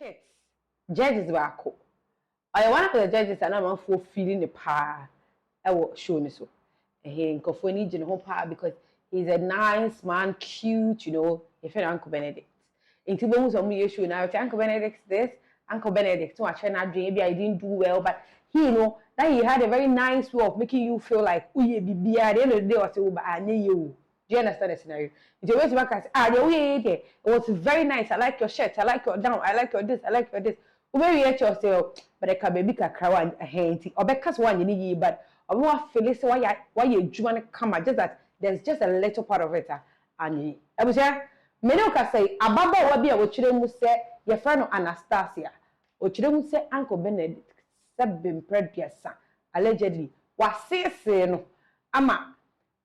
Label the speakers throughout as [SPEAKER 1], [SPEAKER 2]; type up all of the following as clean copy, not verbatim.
[SPEAKER 1] skits judges baako ɔyɛ one of the judges and I'm for feeling the power ɛwɔ show ni so nkɔfoɔ ni gye ne ho paa because he's a nice man, cute, you know. If you're Uncle Benedict, into bones on me issue now. Uncle Benedict this, Uncle Benedict. So I try not maybe I didn't do well, but he, you know, that he had a very nice way of making you feel like, oh yeah, be at the end of the day, I say, oh, but I need you. Do you understand the scenario? It's a way to back and say, it was very nice. I like your shirt. I like your down. I like your this. I like your this. Maybe you yourself, but I can be a crowd and a hand. Or because one you need, but I want to feel why you want to come at just that. There's just a little part of it, and I was here. Many of us say, Ababa will be a children say, your friend Anastasia, or children say, Uncle Benedict, been previous, allegedly, was say, no, Ama,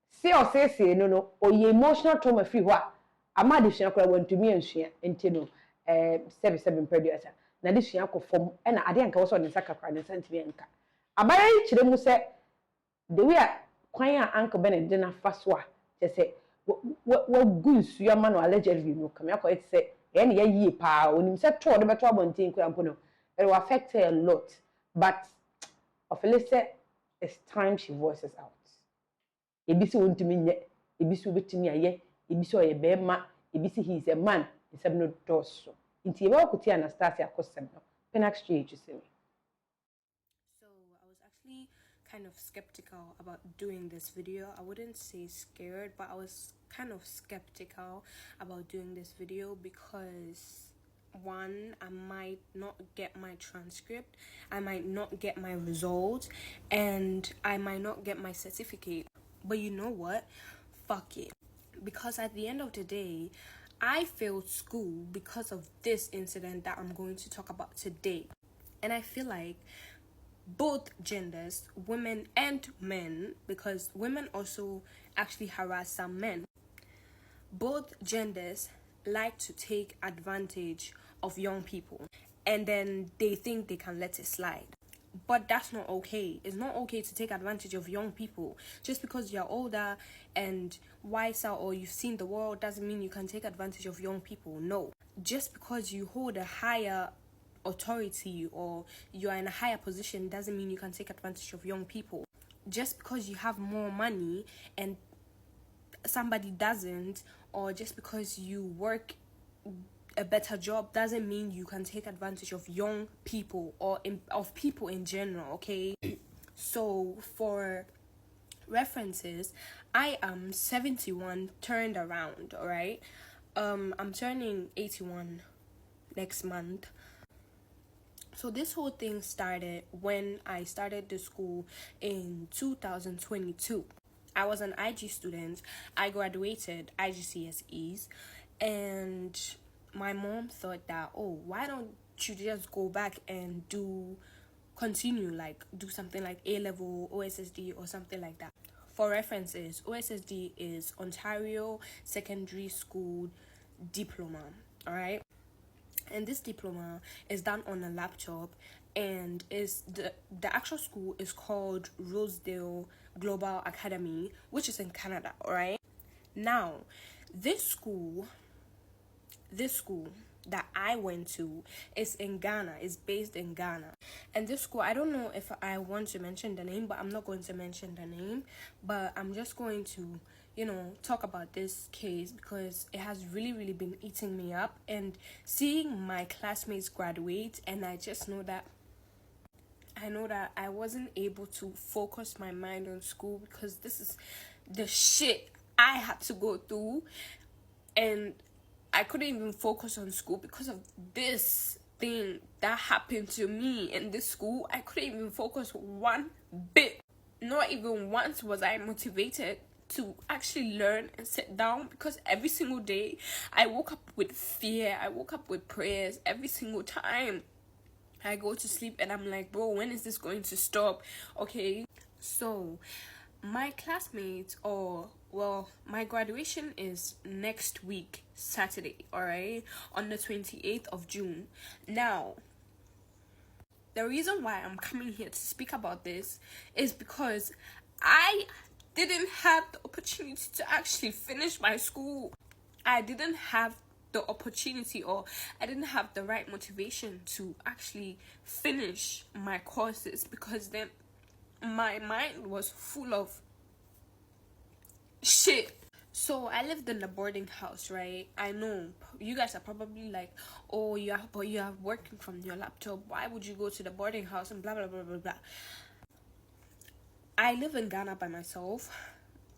[SPEAKER 1] say or say, no, or ye emotional trauma free what a madison went to me and she, and Tino, 7 previous. Now this uncle form, and I didn't go on the sacrifice and sent me. Abaya children say, the way Kwanya Uncle Benedict didn't fast wa. Just say, what goose your man allegedly no come here it say, any ye pa when you said to the better one thing, it will affect her a lot. But Ophelia it's time she voices out. Ebisi won't mean yet, Ebisi with me a ye, Ebiso a bear Ebisi he's a man, it's a no dosso. Into your work with Anastasia Costem, Penax Street, you see me.
[SPEAKER 2] Kind of skeptical about doing this video. I wouldn't say scared, but I was kind of skeptical about doing this video because one, I might not get my transcript, I might not get my results, and I might not get my certificate. But you know what? Fuck it. Because at the end of the day, I failed school because of this incident that I'm going to talk about today. And I feel like both genders, women and men, because women also actually harass some men, both genders like to take advantage of young people and then they think they can let it slide. But that's not okay. It's not okay to take advantage of young people. Just because you're older and wiser or you've seen the world doesn't mean you can take advantage of young people. No. Just because you hold a higher authority or you are in a higher position doesn't mean you can take advantage of young people. Just because you have more money and somebody doesn't, or just because you work a better job doesn't mean you can take advantage of young people or of people in general. Okay, so for references, I am 71 turned around. All right, I'm turning 81 next month. So this whole thing started when I started the school in 2022. I was an IG student. I graduated IGCSEs, and my mom thought that, oh, why don't you just go back and continue, like do something like A-level, OSSD or something like that. For references, OSSD is Ontario Secondary School Diploma, all right? And this diploma is done on a laptop, and is the actual school is called Rosedale Global Academy, which is in Canada. All right. Now, this school that I went to is in Ghana. Is based in Ghana, and this school, I don't know if I want to mention the name, but I'm not going to mention the name. But I'm just going to, talk about this case because it has really been eating me up, and seeing my classmates graduate, and I just know that I wasn't able to focus my mind on school because this is the shit I had to go through, and I couldn't even focus on school because of this thing that happened to me in this school. I couldn't even focus one bit. Not even once was I motivated to actually learn and sit down, because every single day I woke up with fear. I woke up with prayers every single time I go to sleep, and I'm like, bro, when is this going to stop? Okay, so my classmates, my graduation is next week, Saturday, all right, on the 28th of June. Now, the reason why I'm coming here to speak about this is because I didn't have the opportunity to actually finish my school. I didn't have the opportunity, or I didn't have the right motivation to actually finish my courses, because then my mind was full of shit. So I lived in the boarding house, right? I know you guys are probably like, oh, but you are working from your laptop. Why would you go to the boarding house and blah blah blah blah blah? I live in Ghana by myself,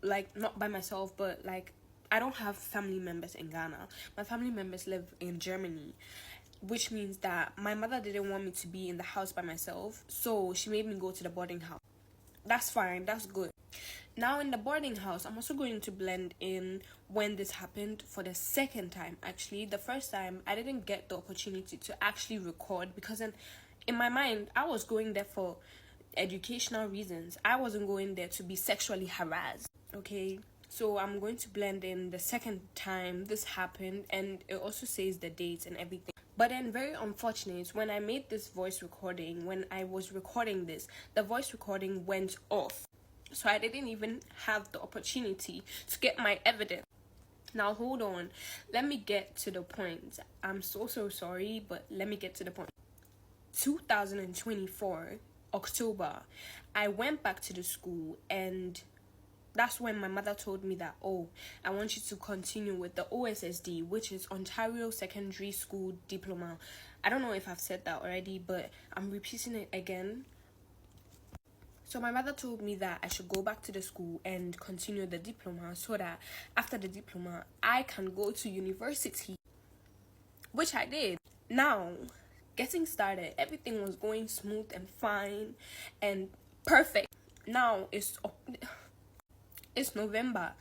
[SPEAKER 2] like not by myself, but like I don't have family members in Ghana. My family members live in Germany, which means that my mother didn't want me to be in the house by myself, so she made me go to the boarding house. That's fine, that's good. Now in the boarding house, I'm also going to blend in when this happened for the second time. Actually, the first time I didn't get the opportunity to actually record, because in my mind I was going there for educational reasons. I wasn't going there to be sexually harassed. Okay, so I'm going to blend in the second time this happened, and it also says the dates and everything. But then, very unfortunate, when I made this voice recording, when I was recording this, the voice recording went off. So I didn't even have the opportunity to get my evidence. Now, hold on. Let me get to the point. I'm so sorry, but let me get to the point. 2024, October, I went back to the school, and that's when my mother told me that, oh, I want you to continue with the OSSD, which is Ontario Secondary School Diploma. I don't know if I've said that already, but I'm repeating it again. So my mother told me that I should go back to the school and continue the diploma, so that after the diploma, I can go to university, which I did. Now, getting started, everything was going smooth and fine and perfect. Now it's November,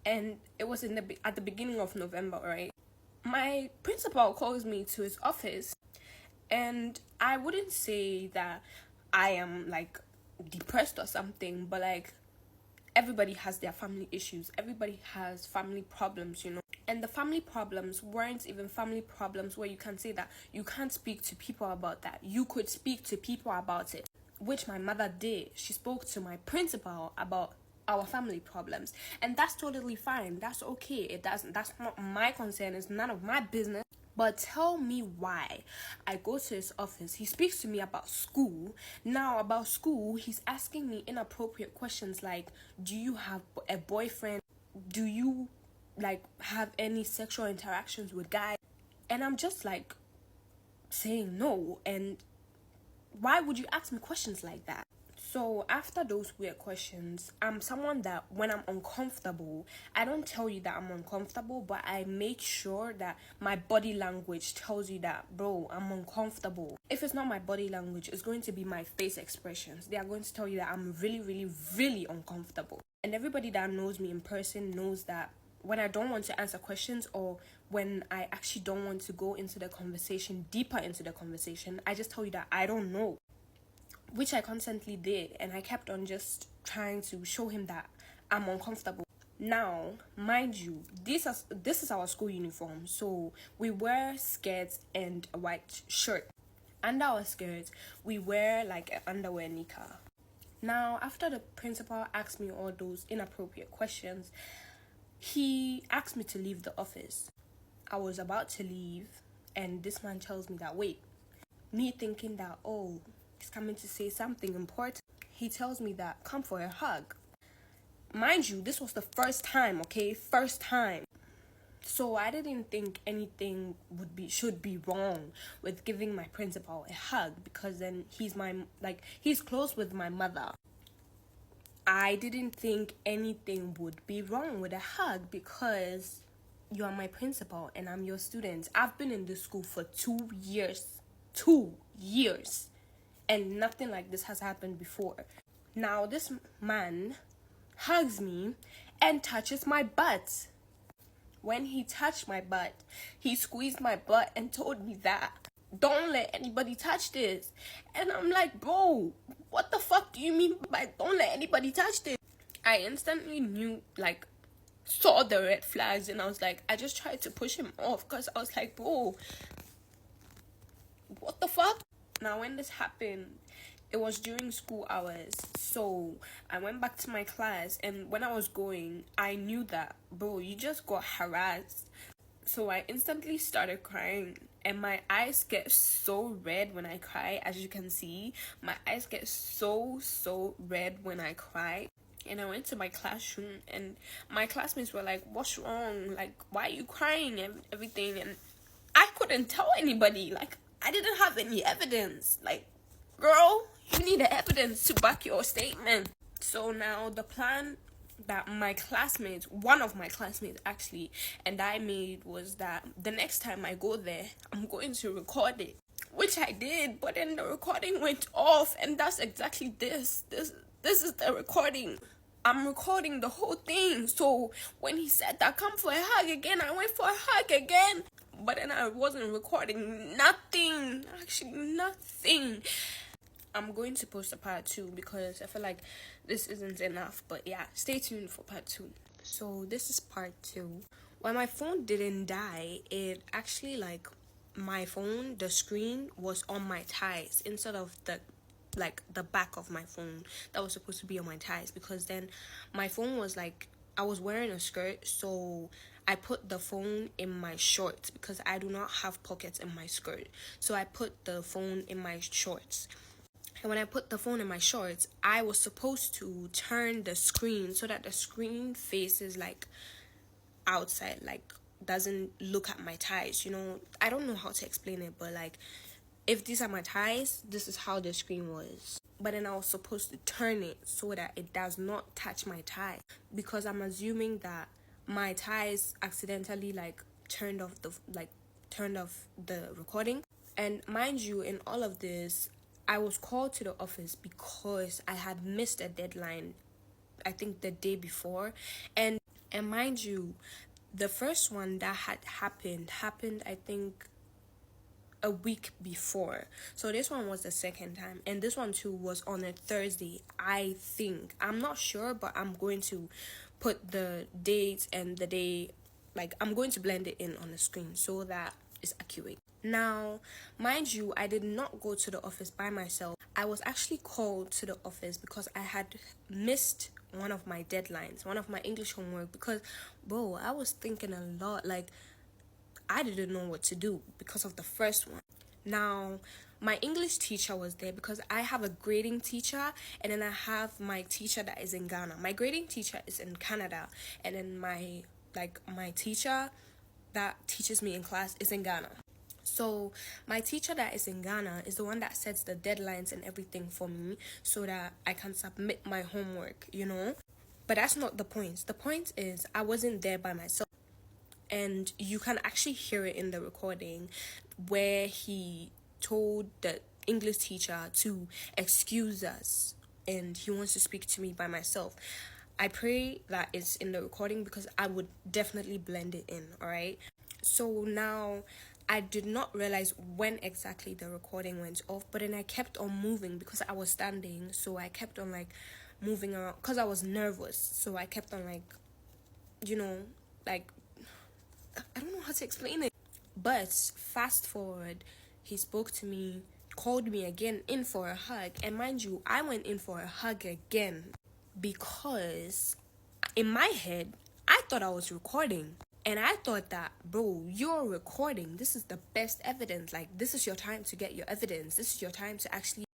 [SPEAKER 2] and it was at the beginning of November, right? My principal calls me to his office, and I wouldn't say that I am like depressed or something, but like everybody has their family issues, everybody has family problems, and the family problems weren't even family problems where you can say that you can't speak to people about that. You could speak to people about it, which my mother did. She spoke to my principal about our family problems, and that's totally fine. That's okay. That's not my concern. It's none of my business. But tell me why I go to his office. He speaks to me about school. Now, about school, he's asking me inappropriate questions like, do you have a boyfriend? Do you like have any sexual interactions with guys? And I'm just like saying no. And why would you ask me questions like that? So after those weird questions, I'm someone that when I'm uncomfortable, I don't tell you that I'm uncomfortable, but I make sure that my body language tells you that, bro, I'm uncomfortable. If it's not my body language, it's going to be my face expressions. They are going to tell you that I'm really, really, really uncomfortable. And everybody that knows me in person knows that when I don't want to answer questions, or when I actually don't want to go into the conversation, deeper into the conversation, I just tell you that I don't know. Which I constantly did, and I kept on just trying to show him that I'm uncomfortable. Now, mind you, this is our school uniform, so we wear skirts and a white shirt. Under our skirts, we wear like an underwear nika. Now, after the principal asked me all those inappropriate questions, he asked me to leave the office. I was about to leave, and this man tells me that, wait. Me thinking that, oh, he's coming to say something important. He tells me that, come for a hug. Mind you, this was the first time, okay? First time. So I didn't think anything should be wrong with giving my principal a hug, because then he's close with my mother. I didn't think anything would be wrong with a hug, because you are my principal and I'm your student. I've been in this school for 2 years. 2 years. And nothing like this has happened before. Now, this man hugs me and touches my butt. When he touched my butt, he squeezed my butt and told me that, don't let anybody touch this. And I'm like, bro, what the fuck do you mean by don't let anybody touch this? I instantly saw the red flags, and I was like, I just tried to push him off, because I was like, bro, what the fuck? Now, when this happened, it was during school hours, so I went back to my class, and when I was going, I knew that, bro, you just got harassed. So I instantly started crying, and my eyes get so red when I cry. As you can see, my eyes get so red when I cry. And I went to my classroom, and my classmates were like, "What's wrong? Like, why are you crying and everything?" And I couldn't tell anybody. Like, I didn't have any evidence. Like, girl, you need the evidence to back your statement. So now the plan that my classmates, one of my classmates actually, and I made was that the next time I go there, I'm going to record it. Which I did, but then the recording went off, and that's exactly this. This is the recording. I'm recording the whole thing. So when he said that, "Come for a hug again," I went for a hug again. But then I wasn't recording nothing. Actually, nothing. I'm going to post a part 2 because I feel like this isn't enough. But yeah, stay tuned for part 2. So this is part 2. When my phone didn't die, it actually, like, my phone, the screen was on my thighs instead of the back of my phone that was supposed to be on my thighs, because then my phone was like, I was wearing a skirt, so I put the phone in my shorts because I do not have pockets in my skirt. So I put the phone in my shorts. And when I put the phone in my shorts, I was supposed to turn the screen so that the screen faces like outside, like doesn't look at my thighs. You know, I don't know how to explain it, but like, if these are my thighs, this is how the screen was. But then I was supposed to turn it so that it does not touch my thigh, because I'm assuming that my thighs accidentally turned off the recording. And mind you, in all of this, I was called to the office because I had missed a deadline, I think the day before. And mind you, the first one that had happened I think a week before. So this one was the second time, and this one too was on a Thursday, I think. I'm not sure, but I'm going to put the date and the day, like, I'm going to blend it in on the screen so that it's accurate. Now, mind you, I did not go to the office by myself. I was actually called to the office because I had missed one of my deadlines, one of my English homework, because, bro, I was thinking a lot. Like, I didn't know what to do because of the first one. Now, my English teacher was there because I have a grading teacher, and then I have my teacher that is in Ghana. My grading teacher is in Canada, and then my teacher that teaches me in class is in Ghana. So my teacher that is in Ghana is the one that sets the deadlines and everything for me so that I can submit my homework, you know. But that's not the point. The point is I wasn't there by myself. And you can actually hear it in the recording where he told the English teacher to excuse us and he wants to speak to me by myself. I pray that it's in the recording because I would definitely blend it in, alright? So now, I did not realize when exactly the recording went off, but then I kept on moving because I was standing, so I kept on moving around because I was nervous. So I kept on I don't know how to explain it. But fast forward, he spoke to me, called me again in for a hug, and mind you, I went in for a hug again because in my head, I thought I was recording. And I thought that, bro, you're recording. This is the best evidence. Like, this is your time to get your evidence. This is your time to actually